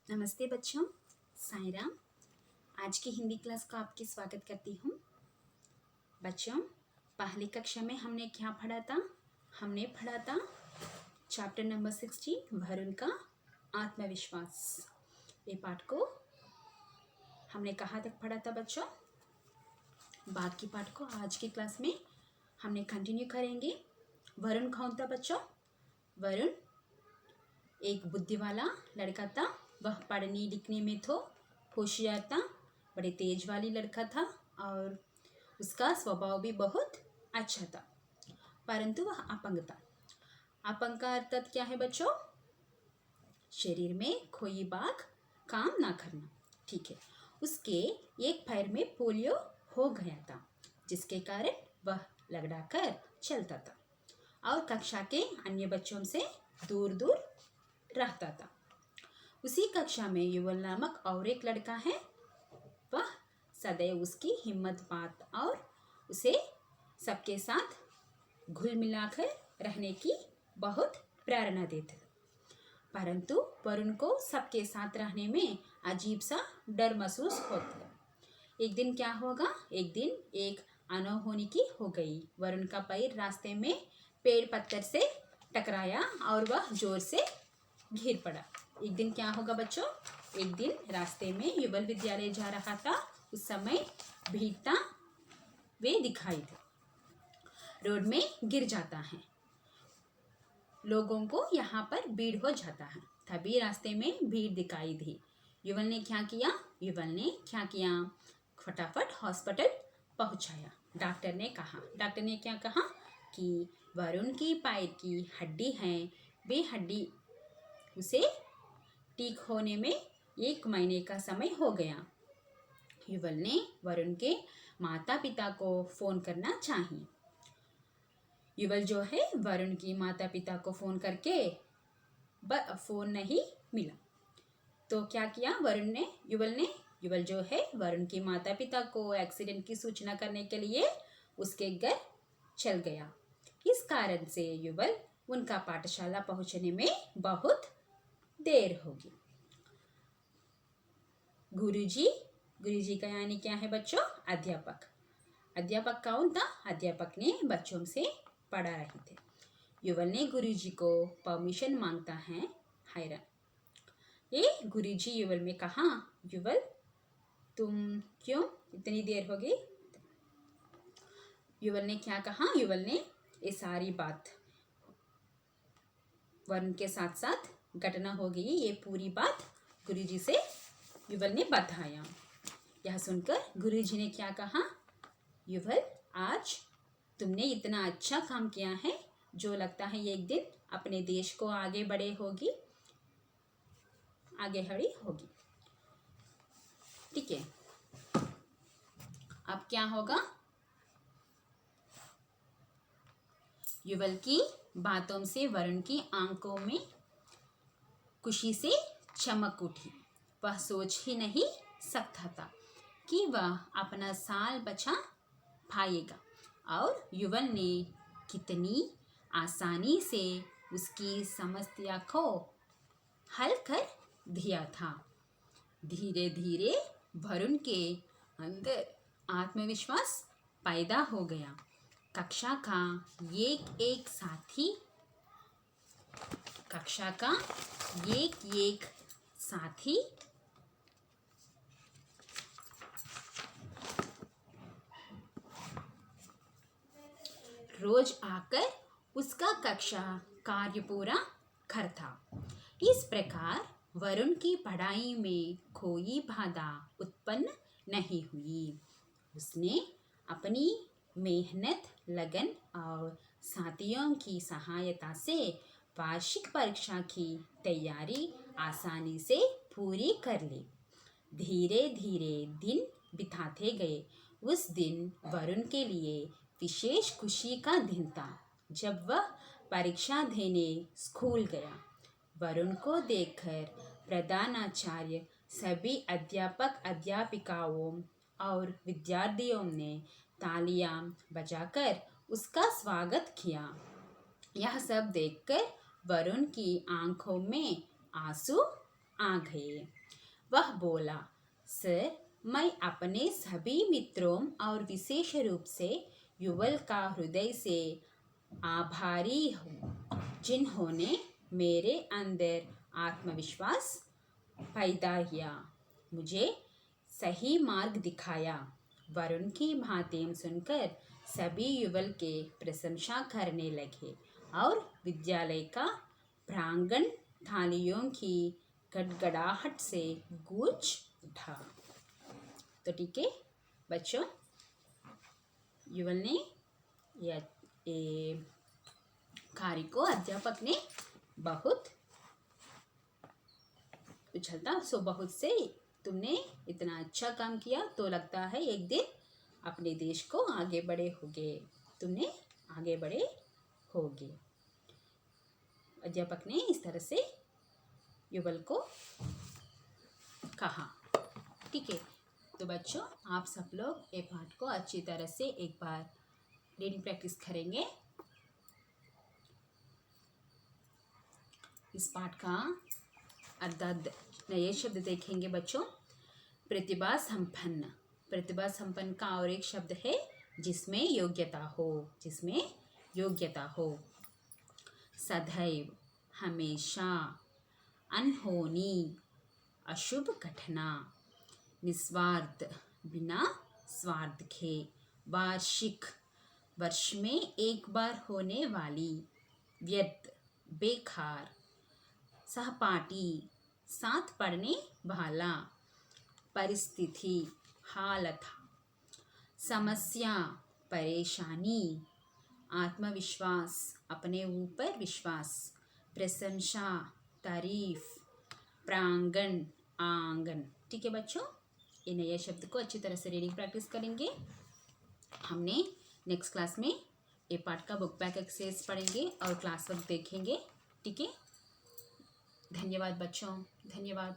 नमस्ते बच्चों, साईं राम। आज की हिंदी क्लास को आपकी स्वागत करती हूँ। बच्चों, पहली कक्षा में हमने क्या पढ़ा था? हमने पढ़ा था चैप्टर नंबर 16 वरुण का आत्मविश्वास। ये पाठ को हमने कहाँ तक पढ़ा था बच्चों? बाकी पाठ को आज की क्लास में हमने कंटिन्यू करेंगे। वरुण कौन था बच्चों? वरुण एक बुद्धि वाला लड़का था। वह पढ़ने लिखने में तो होशियार था, बड़े तेज वाली लड़का था और उसका स्वभाव भी बहुत अच्छा था, परंतु वह अपंग था। अपंग का अर्थ क्या है बच्चों? शरीर में कोई भाग काम ना करना। ठीक है, उसके एक पैर में पोलियो हो गया था, जिसके कारण वह लगड़ा कर चलता था और कक्षा के अन्य बच्चों से दूर दूर रहता था। उसी कक्षा में युवल नामक और एक लड़का है। वह सदैव उसकी हिम्मत बात और उसे सबके साथ घुल मिलाकर रहने की बहुत प्रेरणा देते। परंतु वरुण को सबके साथ रहने में अजीब सा डर महसूस होता। एक दिन क्या होगा? एक दिन एक अनहोनी की हो गई। वरुण का पैर रास्ते में पेड़ पत्थर से टकराया और वह जोर से गिर पड़ा। एक दिन क्या होगा बच्चों? एक दिन रास्ते में युगल विद्यालय जा रहा था। उस समय भीगता वे दिखाई दे, रोड में गिर जाता है। लोगों को यहाँ पर भीड़ हो जाता है। तभी रास्ते में भीड़ दिखाई दी। युवल ने क्या किया? फटाफट हॉस्पिटल पहुँचाया। डॉक्टर ने क्या कहा कि वरुण की पैर की हड्डी है, वे हड्डी उसे ठीक होने में 1 महीने का समय हो गया। युवल ने वरुण के माता पिता को फोन करना चाहिए। युवल जो है वरुण की माता पिता को फोन करके फोन नहीं मिला तो क्या किया युवल जो है वरुण की माता पिता को एक्सीडेंट की सूचना करने के लिए उसके घर चल गया। इस कारण से युवल उनका पाठशाला पहुंचने में बहुत देर होगी। गुरुजी का यानी क्या है बच्चों? अध्यापक कौन था? अध्यापक ने बच्चों से पढ़ा रहे थे। युवल ने गुरुजी को परमिशन मांगता है। हैरान ये गुरुजी युवल में कहा, युवल तुम क्यों इतनी देर हो गई? युवल ने क्या कहा? युवल ने ये सारी बात वरुण के साथ साथ घटना हो गई, ये पूरी बात गुरुजी से युवल ने बताया। यह सुनकर गुरुजी ने क्या कहा? युवल, आज तुमने इतना अच्छा काम किया है, जो लगता है एक दिन अपने देश को आगे बढ़ी होगी। ठीक है, अब क्या होगा? युवल की बातों से वरुण की आंखों में खुशी से चमक उठी। वह सोच ही नहीं सकता था कि वह अपना साल बचा पाएगा और युवल ने कितनी आसानी से उसकी समस्या को हल कर दिया था। धीरे धीरे वरुण के अंदर आत्मविश्वास पैदा हो गया। कक्षा का एक साथी रोज आकर उसका कक्षा कार्य पूरा करता। इस प्रकार वरुण की पढ़ाई में कोई बाधा उत्पन्न नहीं हुई। उसने अपनी मेहनत, लगन और साथियों की सहायता से वार्षिक परीक्षा की तैयारी आसानी से पूरी कर ली। धीरे धीरे दिन बिताते गए। उस दिन वरुण के लिए विशेष खुशी का दिन था, जब वह परीक्षा देने स्कूल गया। वरुण को देखकर प्रधानाचार्य, सभी अध्यापक अध्यापिकाओं और विद्यार्थियों ने तालियां बजाकर उसका स्वागत किया। यह सब देखकर वरुण की आंखों में आंसू आ गए। वह बोला, सर, मैं अपने सभी मित्रों और विशेष रूप से युवल का हृदय से आभारी हूँ, जिन्होंने मेरे अंदर आत्मविश्वास पैदा किया, मुझे सही मार्ग दिखाया। वरुण की बातें सुनकर सभी युवल के प्रशंसा करने लगे और विद्यालय का प्रांगण थालियों की गड़गड़ाहट से गूंज उठा। तो ठीक है बच्चों, युवल ने ये कार्य को अध्यापक ने बहुत उछलता सो बहुत से तुमने इतना अच्छा काम किया तो लगता है एक दिन अपने देश को आगे बढ़े होगे, तुमने आगे बढ़े होगे। अध्यापक ने इस तरह से युवल को कहा। ठीक है, तो बच्चों आप सब लोग ये पाठ को अच्छी तरह से एक बार रीडिंग प्रैक्टिस करेंगे। इस पाठ का अर्थ नए शब्द देखेंगे बच्चों। प्रतिभा संपन्न, प्रतिभा संपन्न का और एक शब्द है जिसमें योग्यता हो, जिसमें योग्यता हो। सदैव, हमेशा, अनहोनी, अशुभ घटना, निस्वार्थ, बिना स्वार्थ के, वार्षिक, वर्ष में एक बार होने वाली, व्यर्थ, बेकार, सहपाठी, साथ पढ़ने वाला, परिस्थिति, हालत, समस्या, परेशानी, आत्मविश्वास, अपने ऊपर विश्वास, प्रशंसा, तारीफ, प्रांगण, आंगन। ठीक है बच्चों, ये नए शब्द को अच्छी तरह से रीडिंग प्रैक्टिस करेंगे। हमने नेक्स्ट क्लास में ये पाठ का बुक बैक एक्सरसाइज पढ़ेंगे और क्लास वर्क देखेंगे। ठीक है, धन्यवाद बच्चों, धन्यवाद।